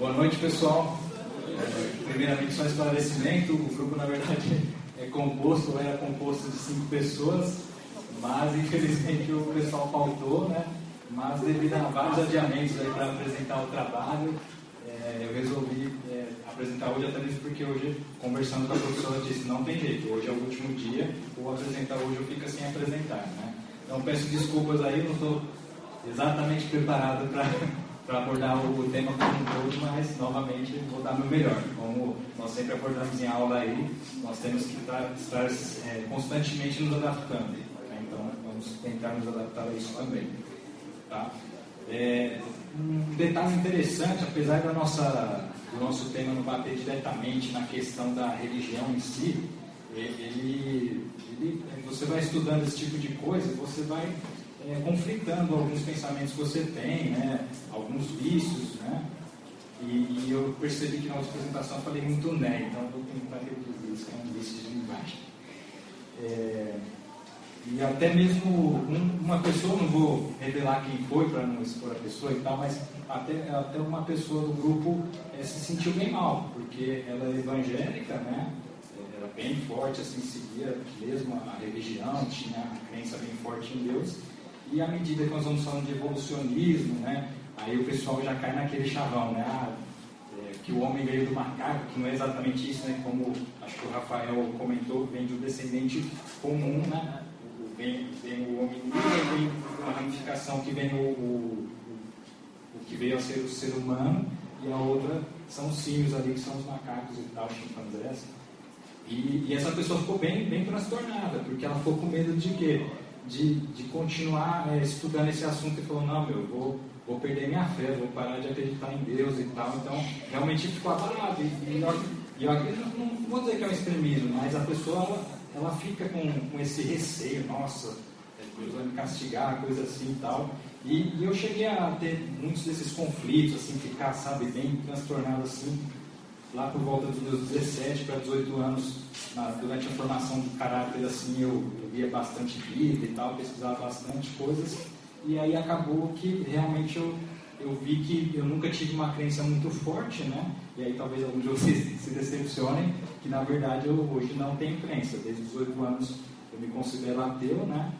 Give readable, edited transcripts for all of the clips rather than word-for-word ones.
Boa noite, pessoal. Primeiramente, só um esclarecimento. O grupo, na verdade, era composto de 5 pessoas, mas, infelizmente, o pessoal faltou, né? Mas, devido a vários adiamentos para apresentar o trabalho, eu resolvi apresentar hoje, até mesmo porque hoje, conversando com a professora, disse, não tem jeito, hoje é o último dia, vou apresentar hoje, eu fico sem apresentar, né? Então, peço desculpas aí, não estou exatamente preparado para abordar o tema como um todo, mas, novamente, vou dar meu melhor. Como nós sempre abordamos em aula aí, nós temos que estar constantemente nos adaptando, né? Então, vamos tentar nos adaptar a isso também. Tá? Um detalhe interessante, apesar do nosso tema não bater diretamente na questão da religião em si, você vai estudando esse tipo de coisa, você vai conflitando alguns pensamentos que você tem, né? Alguns vícios, né? E eu percebi que na outra apresentação eu falei muito né, então eu vou tentar reduzir isso, que é um vício de linguagem. E até mesmo uma pessoa, não vou revelar quem foi para não expor a pessoa e tal, mas até uma pessoa do grupo se sentiu bem mal, porque ela é evangélica, né? Era bem forte, assim, seguia mesmo a religião, tinha a crença bem forte em Deus, e à medida que nós vamos falando de evolucionismo, né? Aí o pessoal já cai naquele chavão, né? Que o homem veio do macaco, que não é exatamente isso, né? Como acho que o Rafael comentou, vem de um descendente comum, né? Vem o homem livre, vem uma ramificação que vem o que veio a ser o ser humano, e a outra são os símios ali, que são os macacos e tal, chimpanzés. E essa pessoa ficou bem transtornada, porque ela ficou com medo de quê? De continuar estudando esse assunto e falou, não, eu vou perder minha fé, vou parar de acreditar em Deus e tal. Então, realmente ficou abalado. E eu acredito, não vou dizer que é um extremismo, mas a pessoa, ela fica com esse receio, nossa, Deus vai me castigar, coisa assim e tal. E eu cheguei a ter muitos desses conflitos, assim, ficar, sabe, bem transtornado, assim, lá por volta dos meus 17 para 18 anos, durante a formação do caráter, assim, eu via bastante Bíblia e tal, pesquisava bastante coisas, e aí acabou que realmente eu vi que eu nunca tive uma crença muito forte, né? E aí talvez alguns de vocês se decepcionem, que na verdade eu hoje não tenho crença. Desde os 18 anos eu me considero ateu, né?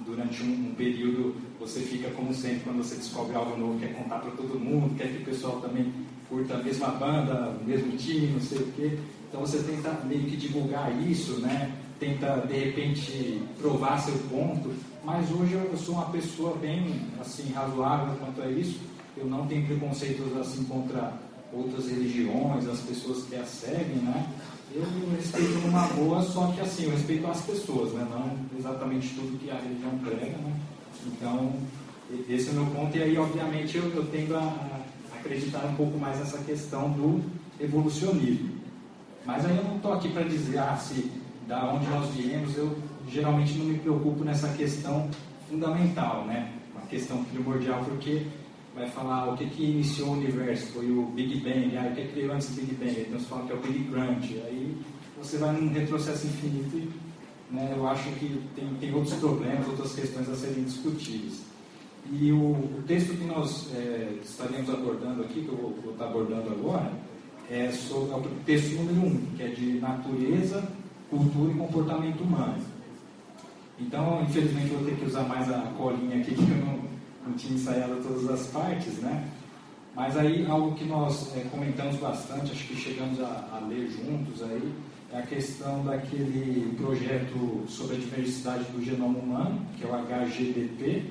Durante um período você fica, como sempre, quando você descobre algo novo, quer contar para todo mundo, quer que o pessoal também curta a mesma banda, o mesmo time, não sei o quê. Então você tenta meio que divulgar isso, né? Tenta, de repente, provar seu ponto. Mas hoje eu sou uma pessoa bem, assim, razoável quanto a isso. Eu não tenho preconceitos, assim, contra outras religiões, as pessoas que as seguem, né? Eu respeito numa boa, só que, assim, eu respeito as pessoas, né? Não exatamente tudo que a religião prega, né? Então, esse é o meu ponto. E aí, obviamente, eu tendo a acreditar um pouco mais nessa questão do evolucionismo. Mas aí eu não estou aqui para dizer, da onde nós viemos, eu geralmente não me preocupo nessa questão fundamental, né? Uma questão primordial, porque vai falar o que iniciou o universo, foi o Big Bang, o que criou antes do Big Bang, então você fala que é o Big Crunch, aí você vai num retrocesso infinito e, né, eu acho que tem outros problemas, outras questões a serem discutidas. E o texto que nós estaremos abordando aqui, que eu vou estar abordando agora, é o texto número 1, que é de natureza, cultura e comportamento humano. Então, infelizmente, eu vou ter que usar mais a colinha aqui, que eu não tinha ensaiado todas as partes, né? Mas aí, algo que nós comentamos bastante, acho que chegamos a ler juntos aí, é a questão daquele projeto sobre a diversidade do genoma humano, que é o HGDP,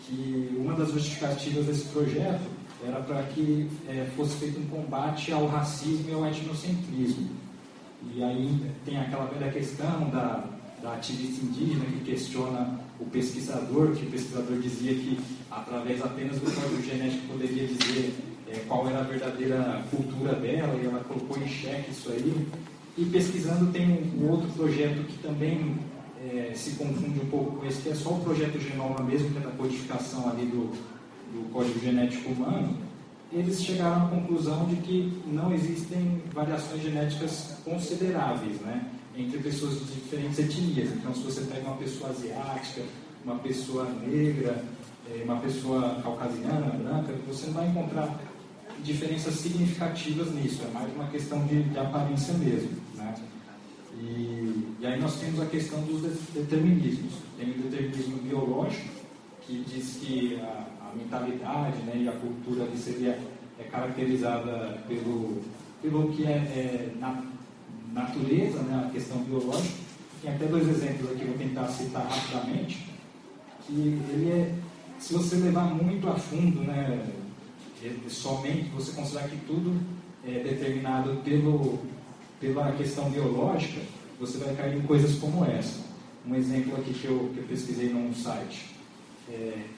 que uma das justificativas desse projeto era para que fosse feito um combate ao racismo e ao etnocentrismo. E aí tem aquela velha questão da ativista indígena que questiona o pesquisador, que o pesquisador dizia que através apenas do código genético poderia dizer qual era a verdadeira cultura dela, e ela colocou em xeque isso aí. E pesquisando tem um outro projeto que também se confunde um pouco com esse, que é só o projeto Genoma mesmo, que é da codificação ali do código genético humano. Eles chegaram à conclusão de que não existem variações genéticas consideráveis, né, entre pessoas de diferentes etnias. Então, se você pega uma pessoa asiática, uma pessoa negra, uma pessoa caucasiana, branca, você não vai encontrar diferenças significativas nisso, é mais uma questão de aparência mesmo, né? E aí nós temos a questão dos determinismos. Tem o determinismo biológico, que diz que a mentalidade, né, e a cultura ali é caracterizada pelo que é natureza, né, a questão biológica. Tem até 2 exemplos aqui, vou tentar citar rapidamente, que ele se você levar muito a fundo, né, somente você considerar que tudo é determinado pela questão biológica, você vai cair em coisas como essa. Um exemplo aqui que eu pesquisei num site.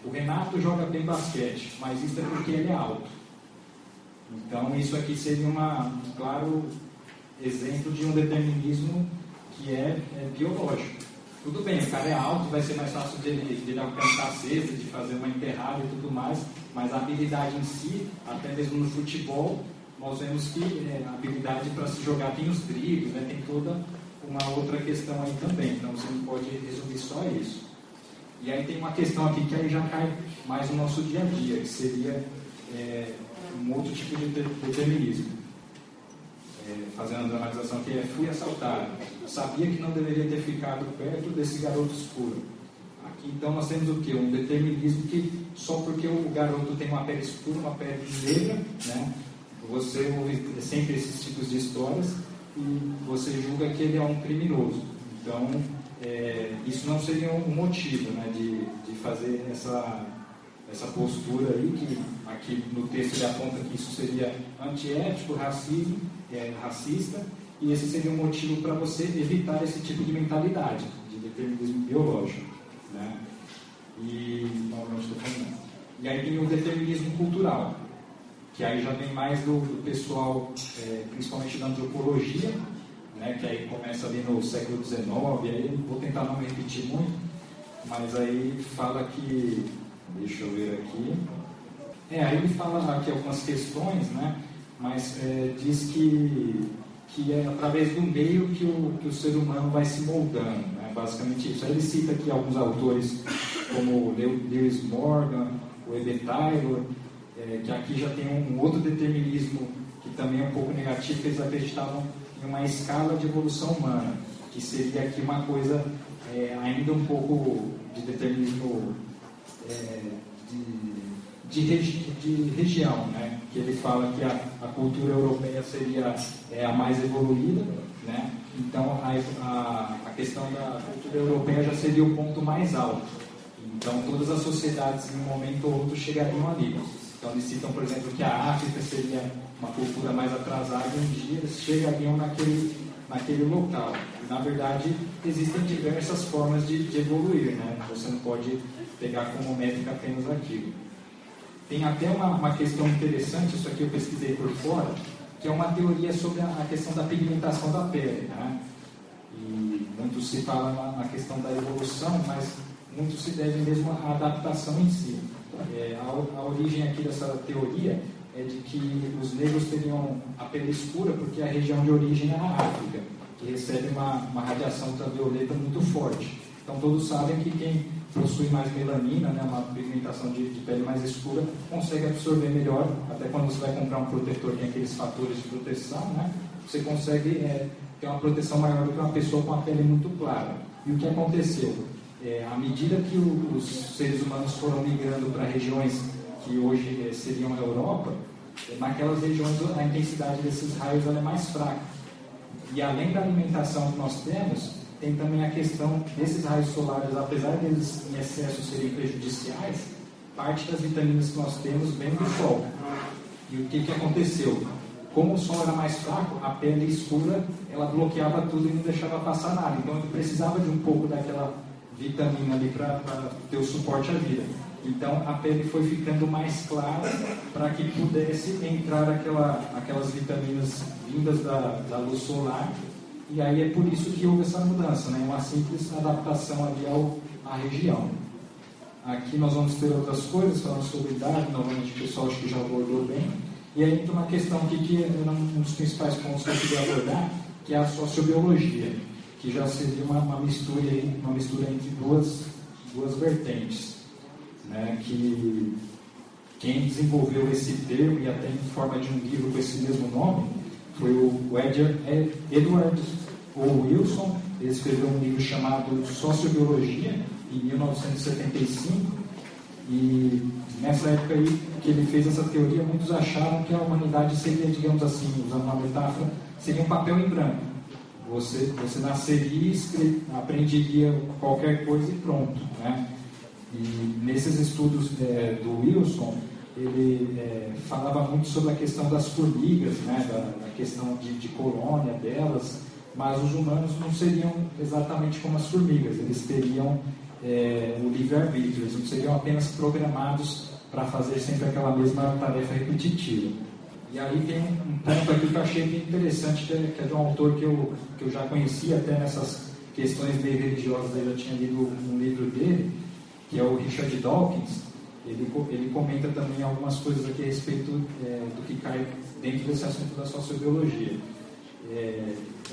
O Renato joga bem basquete, mas isso é porque ele é alto. Então, isso aqui seria um claro exemplo de um determinismo que é biológico. Tudo bem, o cara é alto, vai ser mais fácil dele alcançar a cesta, de fazer uma enterrada e tudo mais, mas a habilidade em si, até mesmo no futebol, nós vemos que a habilidade para se jogar tem os dribles, né, tem toda uma outra questão aí também, então você não pode resumir só isso. E aí tem uma questão aqui que aí já cai mais no nosso dia a dia, que seria um outro tipo de determinismo. Fazendo a dramatização aqui, fui assaltado, sabia que não deveria ter ficado perto desse garoto escuro. Aqui então nós temos o quê? Um determinismo que só porque o garoto tem uma pele escura, uma pele negra, né, você ouve sempre esses tipos de histórias e você julga que ele é um criminoso. Então, isso não seria um motivo, né, de fazer essa postura aí, que aqui no texto ele aponta que isso seria antiético, racista, e esse seria um motivo para você evitar esse tipo de mentalidade, de determinismo biológico, né? E aí tem o determinismo cultural, que aí já vem mais do pessoal, principalmente da antropologia, né, que aí começa ali no século XIX, aí vou tentar não me repetir muito, mas aí fala que, deixa eu ver aqui, aí ele fala aqui algumas questões, né, mas diz que é através do meio que o ser humano vai se moldando, né, basicamente isso. Aí ele cita aqui alguns autores como Lewis Morgan, o E.B. Taylor, que aqui já tem um outro determinismo que também é um pouco negativo, que eles acreditavam em uma escala de evolução humana, que seria aqui uma coisa ainda um pouco de determinismo de região, né? Que ele fala que a cultura europeia seria a mais evoluída, né? Então a questão da cultura europeia já seria o ponto mais alto. Então todas as sociedades em um momento ou outro chegariam ali. Então eles citam, por exemplo, que a África seria uma cultura mais atrasada e um dia eles chegariam naquele local. E, na verdade, existem diversas formas de evoluir, né? Você não pode pegar como métrica apenas aquilo. Tem até uma questão interessante, isso aqui eu pesquisei por fora, que é uma teoria sobre a questão da pigmentação da pele, né? E muito se fala na questão da evolução, mas muito se deve mesmo à adaptação em si. A origem aqui dessa teoria é de que os negros teriam a pele escura porque a região de origem é a África, que recebe uma radiação ultravioleta muito forte. Então todos sabem que quem possui mais melanina, né, uma pigmentação de pele mais escura, consegue absorver melhor, até quando você vai comprar um protetor, tem aqueles fatores de proteção, né, você consegue ter uma proteção maior do que uma pessoa com a pele muito clara. E o que aconteceu? À medida que os seres humanos foram migrando para regiões que hoje seriam a Europa, naquelas regiões a intensidade desses raios é mais fraca. E além da alimentação que nós temos, tem também a questão desses raios solares, apesar deles em excesso serem prejudiciais, parte das vitaminas que nós temos vem do sol. E o que aconteceu? Como o sol era mais fraco, a pele escura ela bloqueava tudo e não deixava passar nada. Então ele precisava de um pouco daquela vitamina ali para ter o suporte à vida. Então a pele foi ficando mais clara para que pudesse entrar aquelas vitaminas vindas da luz solar, e aí é por isso que houve essa mudança, né? Uma simples adaptação ali à região. Aqui nós vamos ter outras coisas, falando sobre idade, novamente o pessoal acho que já abordou bem, e aí entra uma questão aqui que é um dos principais pontos que eu queria abordar, que é a sociobiologia, que já seria uma mistura entre duas vertentes, né, que quem desenvolveu esse termo, e até em forma de um livro com esse mesmo nome, foi o Edward O. Wilson. Ele escreveu um livro chamado Sociobiologia, em 1975, e nessa época aí que ele fez essa teoria, muitos acharam que a humanidade seria, digamos assim, usando uma metáfora, seria um papel em branco. Você nasceria, aprenderia qualquer coisa e pronto, né? E nesses estudos do Wilson, ele falava muito sobre a questão das formigas, né? da questão de colônia delas, mas os humanos não seriam exatamente como as formigas, eles teriam o livre-arbítrio, eles não seriam apenas programados para fazer sempre aquela mesma tarefa repetitiva. E aí tem um ponto aqui que eu achei bem interessante, que é de um autor que eu já conhecia, até nessas questões meio religiosas, eu já tinha lido um livro dele, que é o Richard Dawkins. Ele comenta também algumas coisas aqui a respeito do que cai dentro desse assunto da sociobiologia.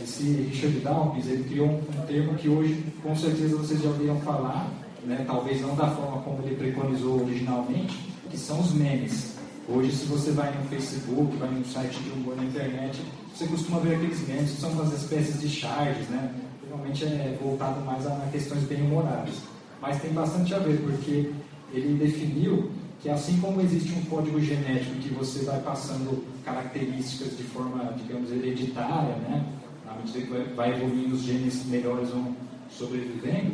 Esse Richard Dawkins, ele criou um termo que hoje, com certeza, vocês já ouviram falar, né? Talvez não da forma como ele preconizou originalmente, que são os memes. Hoje, se você vai no Facebook, vai no site de humor na internet, você costuma ver aqueles memes, que são umas espécies de charges, né? Geralmente é voltado mais a questões bem humoradas. Mas tem bastante a ver, porque ele definiu que assim como existe um código genético que você vai passando características de forma, digamos, hereditária, né? À medida que vai evoluindo, os genes melhores vão sobrevivendo,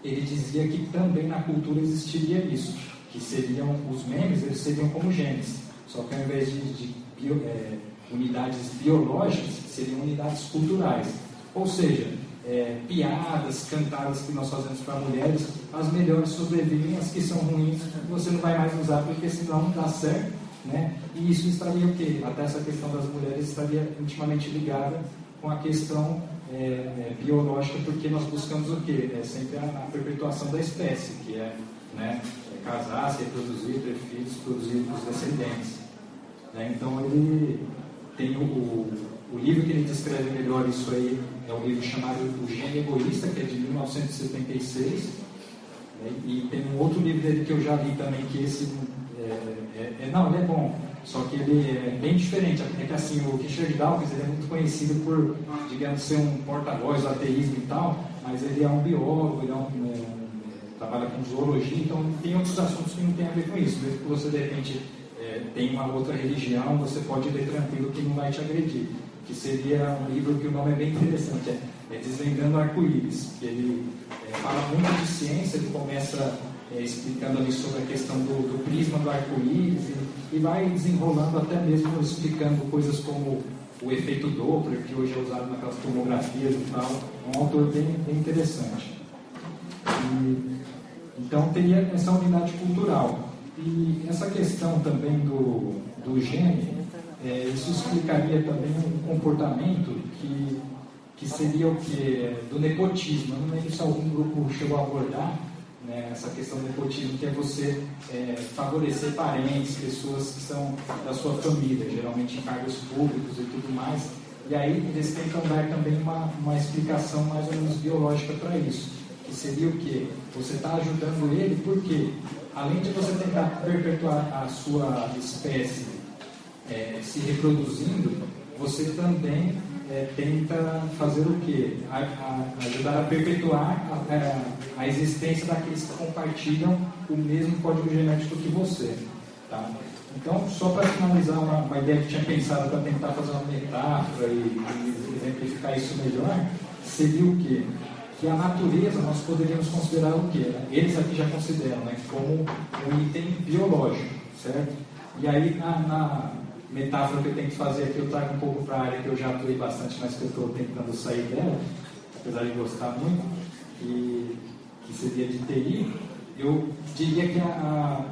ele dizia que também na cultura existiria isso, que seriam os memes, eles seriam como genes, só que ao invés de unidades biológicas, seriam unidades culturais. Ou seja, piadas, cantadas que nós fazemos para mulheres, as melhores sobrevivem, as que são ruins você não vai mais usar, porque senão não dá certo, né? E isso estaria o quê? Até essa questão das mulheres estaria intimamente ligada com a questão biológica, porque nós buscamos o quê? Sempre a perpetuação da espécie, que é, né, casar, se reproduzir, ter filhos, produzir os descendentes. Né? Então ele tem o livro que ele descreve melhor isso aí, é um livro chamado O Gênio Egoísta, que é de 1976, né? E tem um outro livro dele que eu já li também, que esse ele é bom, só que ele é bem diferente. É que assim, o Richard Dawkins, ele é muito conhecido por, digamos, ser um porta-voz do ateísmo e tal, mas ele é um biólogo, ele trabalha com zoologia, então tem outros assuntos que não tem a ver com isso. Mesmo que você, de repente, tem uma outra religião, você pode ler tranquilo que não vai te agredir. Que seria um livro que o nome é bem interessante, Desvendando Arco-Íris, que ele fala muito de ciência, ele começa explicando ali sobre a questão do prisma do arco-íris e vai desenrolando até mesmo explicando coisas como o efeito Doppler, que hoje é usado naquelas tomografias e tal. É um autor bem interessante. Então teria essa unidade cultural. E essa questão também do gene, isso explicaria também um comportamento que seria o quê? Do nepotismo. Eu não lembro se algum grupo chegou a abordar, né, essa questão do nepotismo, que é você favorecer parentes, pessoas que são da sua família, geralmente em cargos públicos e tudo mais. E aí eles tentam dar também uma explicação mais ou menos biológica para isso, que seria o quê? Você está ajudando ele porque, além de você tentar perpetuar a sua espécie se reproduzindo, você também tenta fazer o quê? Ajudar a perpetuar a existência daqueles que compartilham o mesmo código genético que você. Tá? Então, só para finalizar uma ideia que eu tinha pensado para tentar fazer uma metáfora e exemplificar isso melhor, seria o quê? Que a natureza nós poderíamos considerar o quê? Eles aqui já consideram, né, como um item biológico, certo? E aí, na metáfora que eu tenho que fazer aqui, eu trago um pouco para a área que eu já atuei bastante, mas que eu estou tentando sair dela, apesar de gostar muito, que seria de TI. Eu diria que a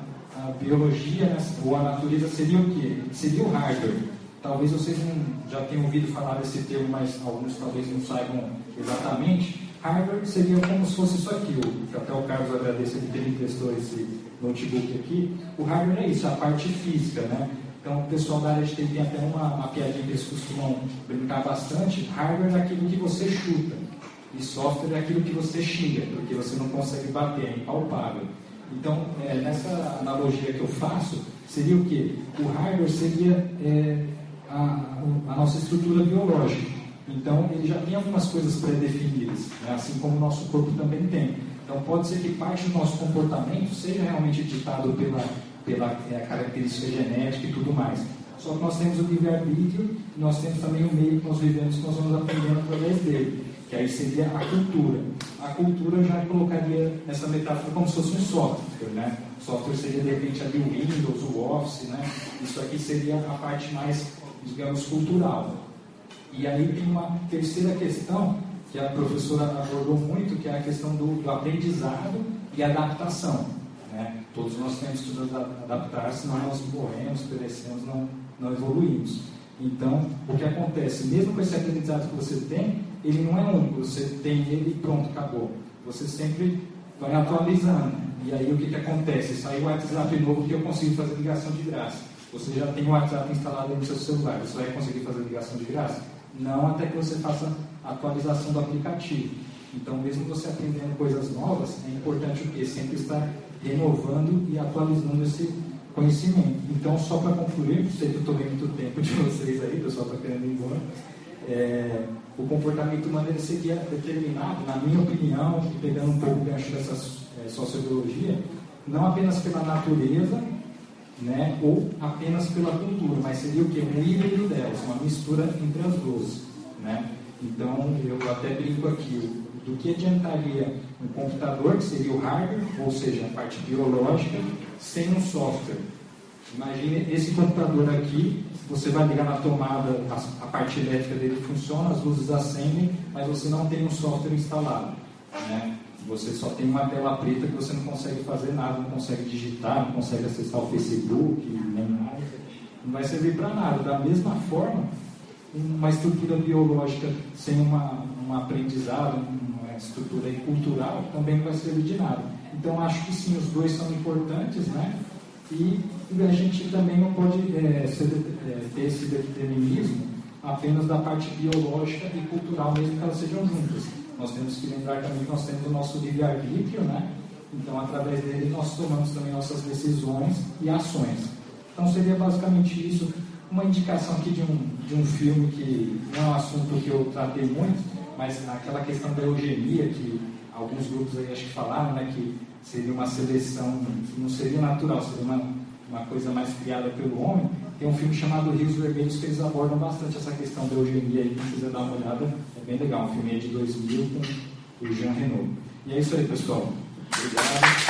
biologia, né, ou a natureza seria o quê? Seria o hardware. Talvez vocês já tenham ouvido falar desse termo, mas alguns talvez não saibam exatamente. Hardware seria como se fosse isso aqui, que até o Carlos agradece ele ter me emprestou esse notebook aqui. O hardware é isso, a parte física, né? Então, o pessoal da área de TI tem até uma piadinha que eles costumam brincar bastante. Hardware é aquilo que você chuta, e software é aquilo que você xinga, porque você não consegue bater, é impalpável. Então, nessa analogia que eu faço, seria o quê? O hardware seria a nossa estrutura biológica. Então, ele já tem algumas coisas pré-definidas, né? Assim como o nosso corpo também tem. Então, pode ser que parte do nosso comportamento seja realmente ditado pela característica genética e tudo mais. Só que nós temos o livre-arbítrio, nós temos também o meio que nós vivemos, que nós vamos aprendendo através dele, que aí seria a cultura. A cultura eu já colocaria nessa metáfora como se fosse um software, né? O software seria, de repente, ali o Windows, o Office, né? Isso aqui seria a parte mais, digamos, cultural. E aí tem uma terceira questão, que a professora abordou muito, que é a questão do aprendizado e adaptação, né? Todos nós temos que nos adaptar, senão nós morremos, perecemos, não evoluímos. Então, o que acontece, mesmo com esse aprendizado que você tem, ele não é único, você tem ele e pronto, acabou. Você sempre vai atualizando. E aí o que acontece? Sai o WhatsApp novo que eu consigo fazer ligação de graça. Você já tem o WhatsApp instalado no seu celular, você vai conseguir fazer ligação de graça? Não, até que você faça a atualização do aplicativo. Então, mesmo você aprendendo coisas novas, é importante o quê? Sempre estar renovando e atualizando esse conhecimento. Então, só para concluir, sei que eu tomei muito tempo de vocês aí, o pessoal está querendo ir embora. O comportamento humano ele seria determinado, na minha opinião, e pegando um pouco o gancho dessa sociobiologia, não apenas pela natureza, né, ou apenas pela cultura, mas seria o quê? Um híbrido delas, uma mistura entre as duas, né? Então, eu até brinco aqui, do que adiantaria um computador, que seria o hardware, ou seja, a parte biológica, sem um software? Imagine esse computador aqui, você vai ligar na tomada, a parte elétrica dele funciona, as luzes acendem, mas você não tem um software instalado, né? Você só tem uma tela preta que você não consegue fazer nada, não consegue digitar, não consegue acessar o Facebook, nem nada. Não vai servir para nada. Da mesma forma, uma estrutura biológica sem um aprendizado, uma estrutura cultural, também não vai servir de nada. Então, acho que sim, os dois são importantes, né? E a gente também não pode ter esse determinismo apenas da parte biológica e cultural, mesmo que elas sejam juntas. Nós temos que lembrar também que nós temos o nosso livre-arbítrio, né? Então, através dele, nós tomamos também nossas decisões e ações. Então, seria basicamente isso. Uma indicação aqui de um filme que não é um assunto que eu tratei muito, mas aquela questão da eugenia, que alguns grupos aí acho que falaram, né? Que seria uma seleção que não seria natural, seria uma coisa mais criada pelo homem. Tem um filme chamado Rios Vermelhos que eles abordam bastante essa questão da eugenia aí, quem quiser dar uma olhada, é bem legal. Um filme de 2000 com o Jean Reno. E é isso aí, pessoal. Obrigado.